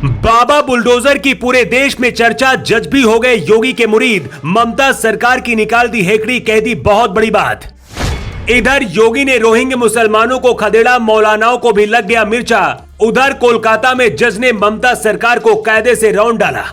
बाबा bulldozer की पूरे देश में चर्चा, जज भी हो गए योगी के मुरीद। ममता सरकार की निकाल दी हेकड़ी, कह दी बहुत बड़ी बात। इधर योगी ने रोहिंग्या मुसलमानों को खदेड़ा, मौलानाओं को भी लग गया मिर्चा। उधर कोलकाता में जज ने ममता सरकार को कायदे से रौंद डाला।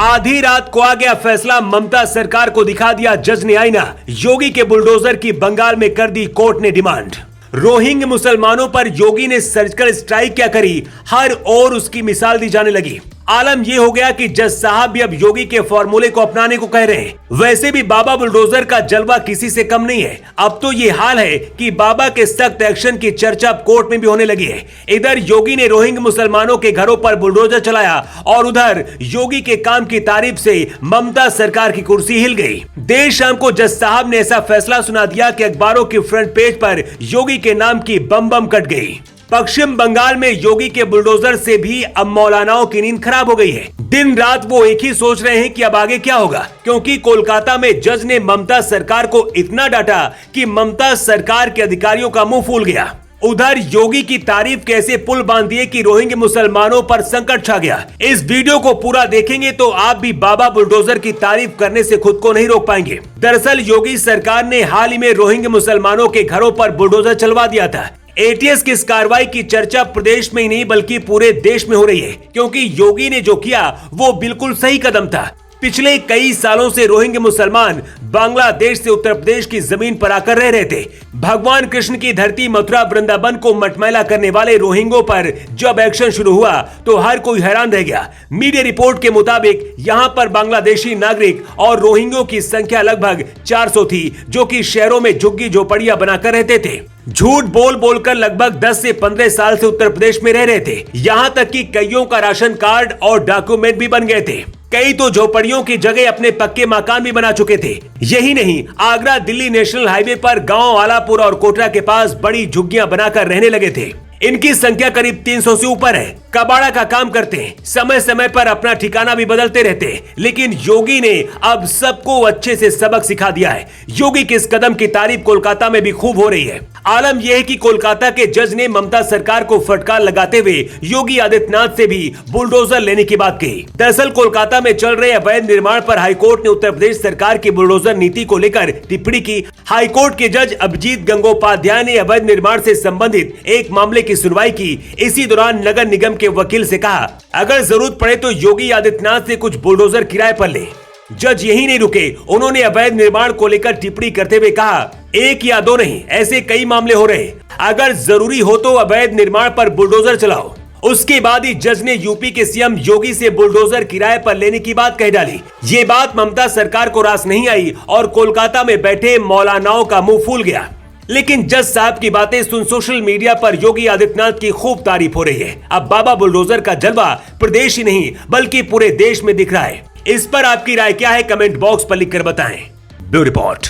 आधी रात को आ गया फैसला, ममता सरकार को दिखा दिया जज ने आईना। योगी के बुलडोजर की बंगाल में कर दी कोर्ट ने डिमांड। रोहिंग्या मुसलमानों पर योगी ने सर्जिकल स्ट्राइक क्या करी, हर ओर उसकी मिसाल दी जाने लगी। आलम यह हो गया कि जज साहब भी अब योगी के फॉर्मूले को अपनाने को कह रहे हैं। वैसे भी बाबा बुलडोजर का जलवा किसी से कम नहीं है। अब तो ये हाल है कि बाबा के सख्त एक्शन की चर्चा कोर्ट में भी होने लगी है। इधर योगी ने रोहिंग्या मुसलमानों के घरों पर बुलडोजर चलाया और उधर योगी के काम की तारीफ से ममता सरकार की कुर्सी हिल गई। देर शाम को जज साहब ने ऐसा फैसला सुना दिया कि अखबारों की फ्रंट पेज पर योगी के नाम की बम बम कट गई। पश्चिम बंगाल में योगी के बुलडोजर से भी अब मौलानाओं की नींद खराब हो गई है। दिन रात वो एक ही सोच रहे हैं कि अब आगे क्या होगा, क्योंकि कोलकाता में जज ने ममता सरकार को इतना डांटा कि ममता सरकार के अधिकारियों का मुंह फूल गया। उधर योगी की तारीफ कैसे पुल बांध दिए कि रोहिंग्या मुसलमानों पर संकट छा गया। इस वीडियो को पूरा देखेंगे तो आप भी बाबा बुलडोजर की तारीफ करने से खुद को नहीं रोक पाएंगे। दरअसल योगी सरकार ने हाल ही में रोहिंग्या मुसलमानों के घरों पर बुलडोजर चलवा दिया था। एटीएस की इस कार्रवाई की चर्चा प्रदेश में ही नहीं बल्कि पूरे देश में हो रही है, क्योंकि योगी ने जो किया वो बिल्कुल सही कदम था। पिछले कई सालों से रोहिंग्या मुसलमान बांग्लादेश से उत्तर प्रदेश की जमीन पर आकर रह रहे थे। भगवान कृष्ण की धरती मथुरा वृंदावन को मटमैला करने वाले रोहिंग्यों पर जब एक्शन शुरू हुआ तो हर कोई हैरान रह गया। मीडिया रिपोर्ट के मुताबिक यहां पर बांग्लादेशी नागरिक और रोहिंग्यों की संख्या लगभग 400 थी, जो कि शहरों में झुग्गी झोपड़ियां बनाकर रहते थे। झूठ बोल बोलकर लगभग 10 से 15 साल से उत्तर प्रदेश में रह रहे थे। यहां तक कि कईयों का राशन कार्ड और डॉक्यूमेंट भी बन गए थे। कई तो झोपड़ियों की जगह अपने पक्के मकान भी बना चुके थे। यही नहीं, आगरा दिल्ली नेशनल हाईवे पर गांव आलापुर और कोटरा के पास बड़ी झुग्गियां बनाकर रहने लगे थे। इनकी संख्या करीब 300 से ऊपर है। कबाड़ा का काम करते हैं, समय समय पर अपना ठिकाना भी बदलते रहते हैं। लेकिन योगी ने अब सबको अच्छे से सबक सिखा दिया है। योगी के इस कदम की तारीफ कोलकाता में भी खूब हो रही है। आलम यह है कि कोलकाता के जज ने ममता सरकार को फटकार लगाते हुए योगी आदित्यनाथ से भी बुलडोजर लेने की बात कही। दरअसल कोलकाता में चल रहे अवैध निर्माण पर हाईकोर्ट ने उत्तर प्रदेश सरकार की बुलडोजर नीति को लेकर टिप्पणी की। हाईकोर्ट के जज अभिजीत गंगोपाध्याय ने अवैध निर्माण से संबंधित एक मामले की सुनवाई की। इसी दौरान नगर निगम के वकील से कहा, अगर जरूरत पड़े तो योगी आदित्यनाथ से कुछ बुलडोजर किराए पर ले। जज यही नहीं रुके, उन्होंने अवैध निर्माण को लेकर टिप्पणी करते हुए कहा, एक या दो नहीं, ऐसे कई मामले हो रहे, अगर जरूरी हो तो अवैध निर्माण पर बुलडोजर चलाओ। उसके बाद ही जज ने यूपी के सीएम योगी से बुलडोजर किराए पर लेने की बात कह डाली। ये बात ममता सरकार को रास नहीं आई और कोलकाता में बैठे मौलानाओं का मुंह फूल गया। लेकिन जज साहब की बातें सुन सोशल मीडिया पर योगी आदित्यनाथ की खूब तारीफ हो रही है। अब बाबा बुलडोजर का जलवा प्रदेश ही नहीं बल्कि पूरे देश में दिख रहा है। इस पर आपकी राय क्या है, कमेंट बॉक्स पर लिखकर बताएं। Bureau report.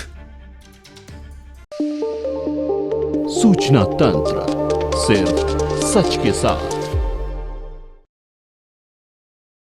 सूचना तंत्र, सिर्फ सच के साथ।